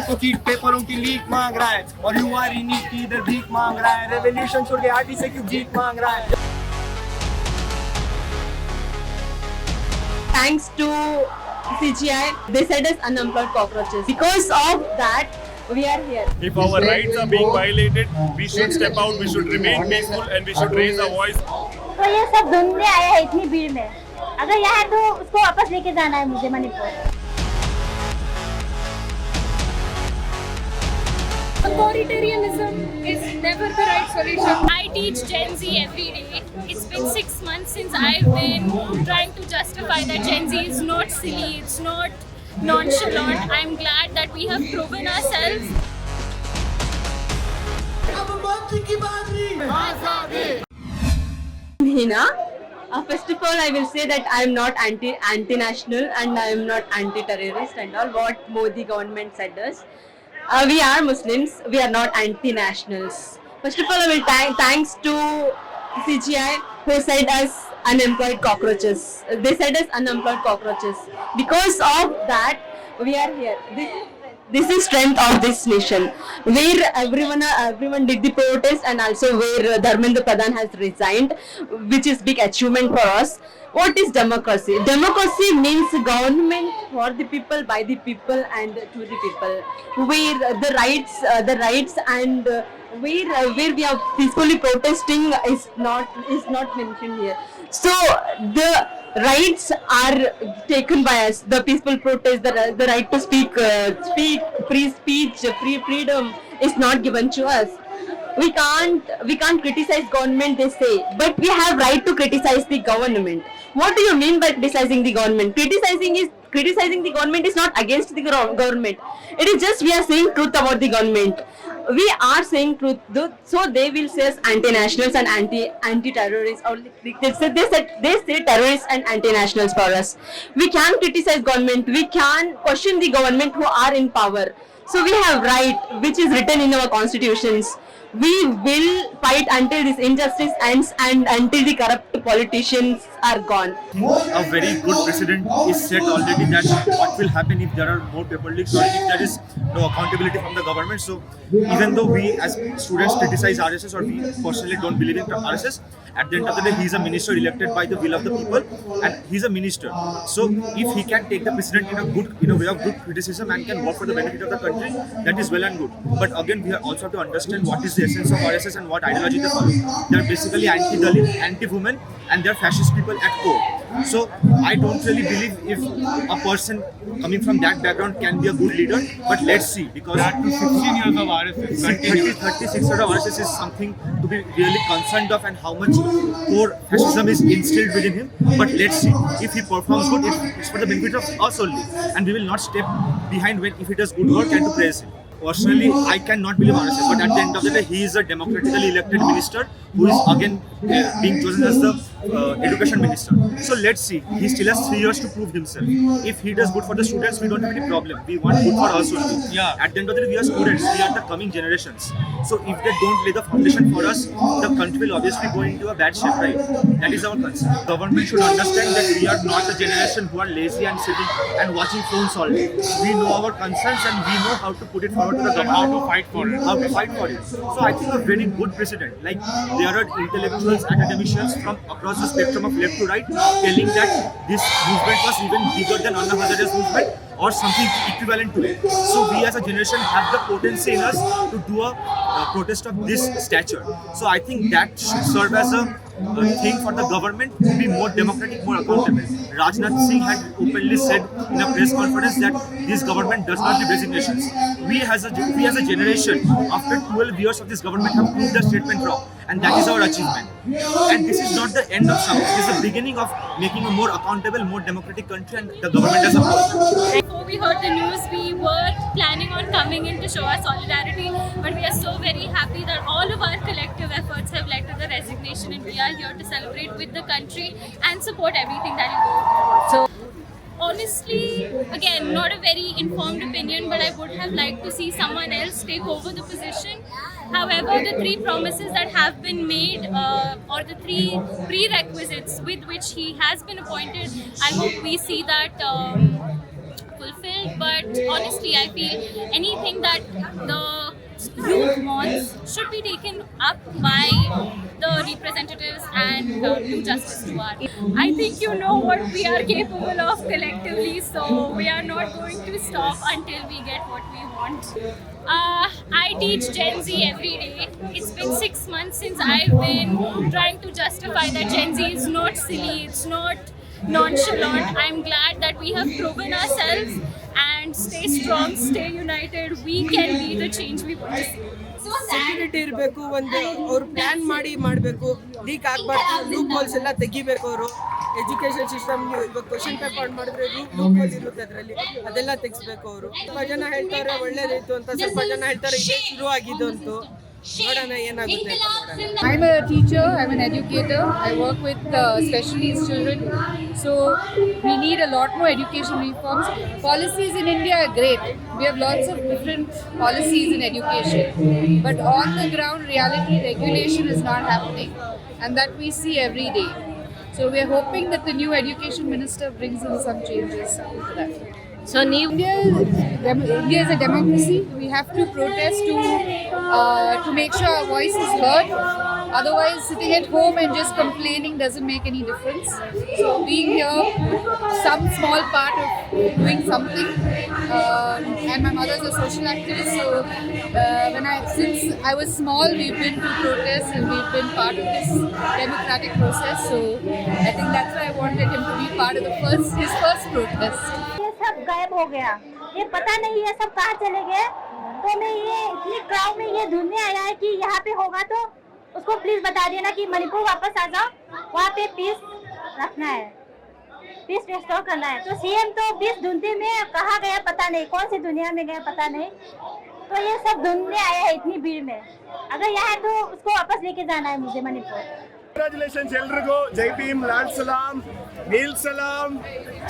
तो चीट पेपरों की लीक मांग रहा है और युवा नीट की इधर भीख मांग रहा है। रेवोल्यूशन छोड़ के आरटी से क्यों जीत मांग रहा है? Thanks to CGI, they said us unemployed cockroaches. Because of that, we are here. If our rights are being violated, we should step out, we should remain peaceful and we should raise our voice. तो ये सब ढूंढने आया है इतनी भीड़ में, अगर यहाँ है तो उसको वापस लेके जाना है मुझे Manipur. Authoritarianism is never the right solution. I teach Gen Z every day. It's been 6 months since I've been trying to justify that Gen Z is not silly, it's not nonchalant. I'm glad that we have proven ourselves. Hina, first of all, I will say that I am not anti-national and I am not anti-terrorist and all what Modi government said us. We are Muslims, we are not anti-nationals. First of all, I will thanks to CGI who said us unemployed cockroaches. They said us unemployed cockroaches. Because of that, we are here. This is strength of this nation, where everyone did the protest and also where Dharmendra Pradhan has resigned, which is big achievement for us. What is democracy? Democracy means government for the people, by the people, and to the people. Where the rights and where we are peacefully protesting is not mentioned here. So the rights are taken by us. The peaceful protest, the right to speak, free speech, free freedom is not given to us. We can't criticize government, they say, but we have right to criticize the government. What do you mean by criticizing the government? Criticizing the government is not against the government. It is just we are saying truth about the government. We are saying truth, so they will say us anti-nationals and anti-terrorists. Or they say terrorists and anti-nationals for us. We can criticize government. We can question the government who are in power. So we have right, which is written in our constitutions. We will fight until this injustice ends and until the corrupt politicians are gone. A very good precedent is set already that what will happen if there are more paper leaks or if there is no accountability from the government. So even though we as students criticize RSS or we personally don't believe in RSS, at the end of the day he is a minister elected by the will of the people and he is a minister. So if he can take the precedent in a way of good criticism and can work for the benefit of the country, that is well and good. But again we also have to understand what is the essence of RSS and what ideology they follow. They are basically anti-Dalit, anti-women, and they are fascist people at core. So I don't really believe if a person coming from that background can be a good leader, but let's see, because 16 years of RSS, 36 years of RSS is something to be really concerned of, and how much core fascism is instilled within him. But let's see, if he performs good, it's for the benefit of us only, and we will not step behind if he does good work and to praise him. Personally, I cannot believe RSS, but at the end of the day, he is a democratically elected minister who is again being chosen as the education minister. So let's see, he still has 3 years to prove himself. If he does good for the students, we don't have any problem. We want good for us only. Yeah. At the end of the day, we are students, we are the coming generations. So if they don't lay the foundation for us, the country will obviously go into a bad shape, right? That is our concern. Government should understand that we are not the generation who are lazy and sitting and watching phones all day. We know our concerns and we know how to put it forward to the government. how to fight for it. How to fight for it. So I think a very good precedent. Like there are intellectuals, academicians from across the spectrum of left to right telling that this movement was even bigger than Anna Hazare's movement or something equivalent to it. So we as a generation have the potency in us to do a protest of this stature. So I think that should serve as a thing for the government to be more democratic, more accountable. Rajnath Singh had openly said in a press conference that this government does not give resignations. We as a generation, after 12 years of this government, have proved the statement wrong, and that is our achievement. And this is not the end of something. This is the beginning of making a more accountable, more democratic country, and the government as a whole. Before we heard the news, we were planning on coming in to show our solidarity, but we are so very happy that all of our collective efforts have led to the resignation, and we are here to celebrate with the country and support everything that you do. So honestly, again, not a very informed opinion, but I would have liked to see someone else take over the position. However, the 3 promises that have been made, or the 3 prerequisites with which he has been appointed, I hope we see that fulfilled. But honestly, I feel anything that the youth wants should be taken up by the representatives and do justice to our. I think you know what we are capable of collectively, so we are not going to stop until we get what we want. I teach Gen Z every day. It's been 6 months since I've been trying to justify that Gen Z is not silly, it's not nonchalant. I'm glad that we have proven ourselves and stay strong, stay united. We can be the change we want to see. Security ಇರಬೇಕು, ಒಂದು ಅವ್ರು plan ಮಾಡಬೇಕು, leak ಆಗಬಾರ್ದು, loop holes ಎಲ್ಲ ತೆಗಿಬೇಕು. ಅವರು education system ಇವಾಗ question paper ಮಾಡಿದ್ರೆ ಲೂಪ್ ಹೋಲ್ ಇರುತ್ತೆ, ಅದರಲ್ಲಿ ಅದೆಲ್ಲ ತೆಗಿಸ್ಬೇಕು. ಅವರು ಸ್ವಲ್ಪ ಜನ ಹೇಳ್ತಾರೆ ಒಳ್ಳೇದಾಯ್ತು ಅಂತ, ಸ್ವಲ್ಪ ಜನ ಹೇಳ್ತಾರೆ ಇದೇ ಶುರು ಆಗಿದ್ದು ಅಂತ. ನೋಡೋಣ ಏನಾಗುತ್ತೆ. I'm a teacher, I'm an educator. I work with special needs children. So we need a lot more education reforms. Policies in India are great. We have lots of different policies in education. But on the ground reality, regulation is not happening. And that we see every day. So we are hoping that the new education minister brings in some changes to that. So India is a democracy. We have to protest to make sure our voice is heard. Otherwise, sitting at home and just complaining doesn't make any difference. So being here, some small part of doing something. And my mother is a social activist. So since I was small, we've been to protests and we've been part of this democratic process. So I think that's why I wanted him to be part of his first protest. सब गायब हो गया, ये पता नहीं है सब कहाँ चले गए. तो मैं ये इतनी क्राउड में ये ढूंढने आया है कि यहाँ पे होगा तो उसको प्लीज बता देना कि मणिपुर वापस आ जाओ, वहाँ पे पीस रखना है, पीस रिस्टोर करना है. तो सीएम तो पीस ढूंढते में कहाँ गया पता नहीं, कौन सी दुनिया में गया पता नहीं. तो ये सब ढूंढने आया है इतनी भीड़ में. अगर यहाँ है तो उसको वापस लेके जाना है मुझे मणिपुर. ಕಂಗ್ರ್ಯಾಚುಲೇಷನ್ಸ್ ಎಲ್ರಿಗೂ. ಜೈ ಭೀಮ್, ಲಾಲ್ ಸಲಾಂ, ನೀಲ್ ಸಲಾಂ,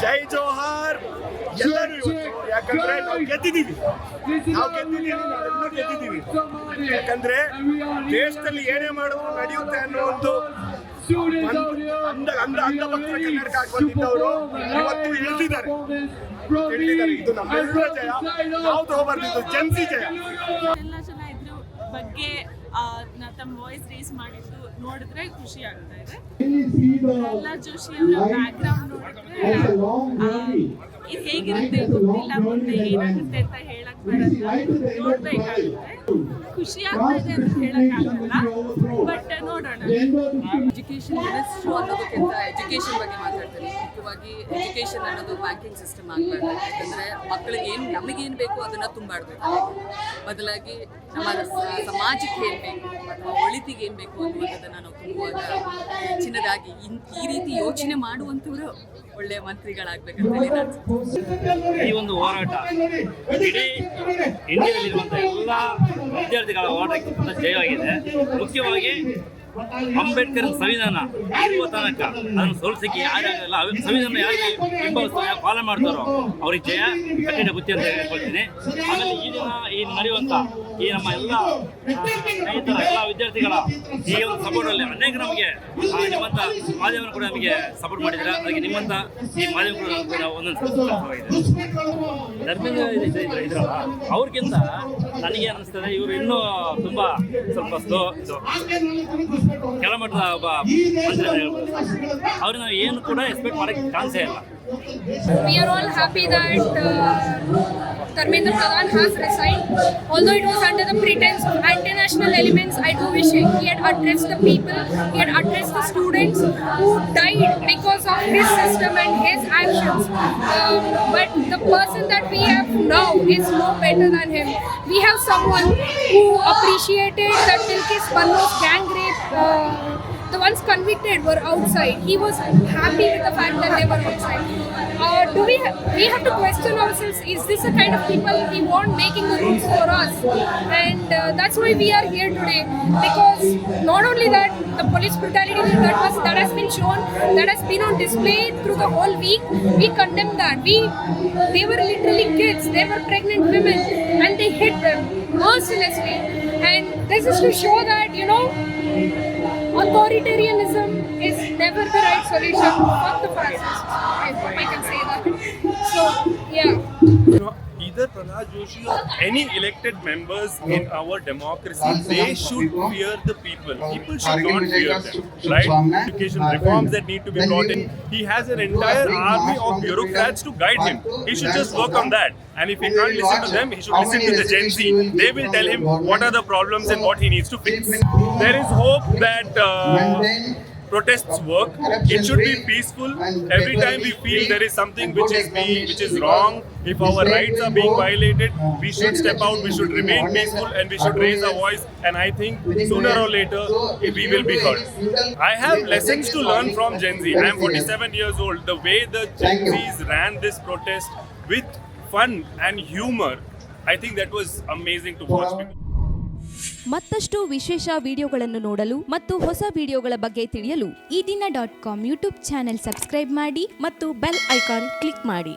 ಜೈ ಜೋಹಾರ್ ಎಲ್ಲರೂ ಇವತ್ತು. ಯಾಕಂದ್ರೆ ನಾವು ಗೆದ್ದಿದ್ದೀವಿ, ನಾವೆಲ್ಲರೂ ಗೆದ್ದಿದ್ದೀವಿ. ಯಾಕಂದ್ರೆ ದೇಶದಲ್ಲಿ ಏನೇ ಮಾಡಿದ್ರು ನಡೆಯುತ್ತೆ ಅನ್ನೋ ಒಂದು ಅಂಧಭಕ್ತರ ಕನ್ನಡಕ ಬಂದಿದ್ದವರು ಇವತ್ತು ಇಳಿದಿದ್ದಾರೆ. ಇದು ನಮ್ಮೆಲ್ಲರ ಜಯ. ನಾವು ತಗೋಬಾರ್ದಿದ್ದು ಜನ್ಸಿ ಜಯ. ಎಲ್ಲ ಜನ ಇದ್ರ ಬಗ್ಗೆ ತಮ್ಮ ವಾಯ್ಸ್ ರೇಸ್ ಮಾಡಿದ್ದು ನೋಡಿದ್ರೆ ಖುಷಿ ಆಗ್ತಾ ಇದೆ. ಪ್ರಹ್ಲಾದ್ ಜೋಶಿ ಅವರ ಬ್ಯಾಕ್ಗ್ರೌಂಡ್ ನೋಡಿದ್ರೆ ಇದು ಹೇಗಿರುತ್ತೆ ಗೊತ್ತಿಲ್ಲ, ಮುಂದೆ ಏನಾಗುತ್ತೆ ಅಂತ ಹೇಳಕ್ ಬರಲ್ಲ, ನೋಡ್ಬೇಕಾಗುತ್ತೆ. ಖುಷಿ ಆಗ್ತಾ ಇದೆ ಅಂತ ಹೇಳಕ್ ಆಗಲ್ಲ, ಬಟ್ ನೋಡೋಣ. ಎಜುಕೇಷನ್ ಮಿನಿಸ್ಟ್ರು ಅನ್ನೋದಕ್ಕಿಂತ ಎಜುಕೇಷನ್ ಬಗ್ಗೆ ಮಾತಾಡ್ತೀನಿ. ಮುಖ್ಯವಾಗಿ ಎಜುಕೇಷನ್ ಅನ್ನೋದು ಬ್ಯಾಂಕಿಂಗ್ ಸಿಸ್ಟಮ್ ಆಗಬಾರ್ದು. ಯಾಕಂದರೆ ಮಕ್ಕಳಿಗೆ ನಮಗೇನು ಬೇಕು ಅದನ್ನು ತುಂಬಾಡಬೇಕು, ಬದಲಾಗಿ ನಮ್ಮ ಸಮಾಜಕ್ಕೆ ಏನು ಬೇಕು ಅಥವಾ ಒಳಿತಿಗೆ ಏನು ಬೇಕು ಅನ್ನುವಂಥದ್ದನ್ನು ನಾವು ತುಂಬುವಾಗ ಹೆಚ್ಚಿನದಾಗಿ ಈ ರೀತಿ ಯೋಚನೆ ಮಾಡುವಂಥವ್ರು ಒಳ್ಳೆಯ ಮಂತ್ರಿಗಳಾಗಬೇಕಂತೇಳಿ ನಾನು. ಈ ಒಂದು ಹೋರಾಟ ಇಡೀ ಇಂಡಿಯಾದಲ್ಲಿರುವಂಥ ಎಲ್ಲ ವಿದ್ಯಾರ್ಥಿಗಳ ಹೋರಾಟಕ್ಕೆ ಜಯವಾಗಿದೆ. ಮುಖ್ಯವಾಗಿ ಅಂಬೇಡ್ಕರ್ ಸಂವಿಧಾನ ಇರುವ ತನಕ ಅದನ್ನು ಸೋಲಿಸಕ್ಕೆ ಯಾರಾಗಲ್ಲ, ಸಂವಿಧಾನ ಯಾರು ಹಿಂಬಾಲಿಸ್ತಾರೆ, ಫಾಲೋ ಮಾಡ್ತಾರೋ ಅವ್ರಿಗೆ ಜಯ ಕಠಿಣ ಬುತ್ತಿ ಅಂತ ಹೇಳ್ಕೊಳ್ತೀನಿ. ಆಮೇಲೆ ಈ ದಿನ ಈ ನಡೆಯುವಂಥ ಈ ನಮ್ಮ ಎಲ್ಲ ಸ್ನೇಹಿತರ ಎಲ್ಲ ವಿದ್ಯಾರ್ಥಿಗಳ ಈ ಒಂದು ಸಪೋರ್ಟಲ್ಲಿ ಅನೇಕ ನಮಗೆ ನಿಮ್ಮಂಥ ಮಾಧ್ಯಮರು ಕೂಡ ನಮಗೆ ಸಪೋರ್ಟ್ ಮಾಡಿದ್ದಾರೆ. ಅದಕ್ಕೆ ನಿಮ್ಮಂಥ ಈ ಮಾಧ್ಯಮ ಕೂಡ ಒಂದೊಂದು ಸಂತೋಷವಾಗಿದೆ. ಧರ್ಮೇಂದ್ರ ಇದ್ರಲ್ಲ ಅವ್ರಿಗಿಂತ ನನಗೆ ಅನ್ನಿಸ್ತದೆ ಇವರು ಇನ್ನೂ ತುಂಬ ಸ್ವಲ್ಪ ಸ್ಲೋ ಕೆಳಮಟ್ಟದ ಒಬ್ಬ ಮಂತ್ರಿ ಹೇಳ್ಬೋದು. ಅವ್ರಿಗೆ ನಾವು ಏನು ಕೂಡ ಎಕ್ಸ್ಪೆಕ್ಟ್ ಮಾಡೋಕ್ಕೆ ಚಾನ್ಸೇ ಇಲ್ಲ. We are all happy that Dharmendra Pradhan has resigned. Although it was under the pretense of anti-national elements, I do wish he had addressed the people, he had addressed the students who died because of his system and his actions. But the person that we have now is no better than him. We have someone who appreciated that Bilkis Banno's gang rape. The ones convicted were outside. He was happy with the fact that they were outside. We have to question ourselves, is this the kind of people we want making the rules for us? And that's why we are here today, because not only that, the police brutality that has been shown, that has been on display through the whole week, we condemn that. They were literally kids, they were pregnant women, and they hit them mercilessly. And this is to show that, authoritarianism is never the right solution. Fuck the fascists. I hope I can say that. So, yeah. Either Prahlad Joshi or any elected members in our democracy, they should fear the people. People should not fear them, right? Education reforms that need to be brought in. He has an entire army of bureaucrats to guide him. He should just work on that. And if he can't listen to them, he should listen to the Gen Z. They will tell him what are the problems and what he needs to fix. There is hope that protests work. It should be peaceful. Every time we feel there is something which is wrong, if our rights are being violated, we should step out, we should remain peaceful, and we should raise our voice. And I think sooner or later we will be heard. I have lessons to learn from Gen Z. I am 47 years old. The way the Gen Zs ran this protest with fun and humor, I think that was amazing to watch. ಮತ್ತಷ್ಟು ವಿಶೇಷ ವಿಡಿಯೋಗಳನ್ನು ನೋಡಲು ಮತ್ತು ಹೊಸ ವಿಡಿಯೋಗಳ ಬಗ್ಗೆ ತಿಳಿಯಲು EDina.com YouTube channel subscribe ಮಾಡಿ ಮತ್ತು ಬೆಲ್ ಐಕಾನ್ ಕ್ಲಿಕ್ ಮಾಡಿ.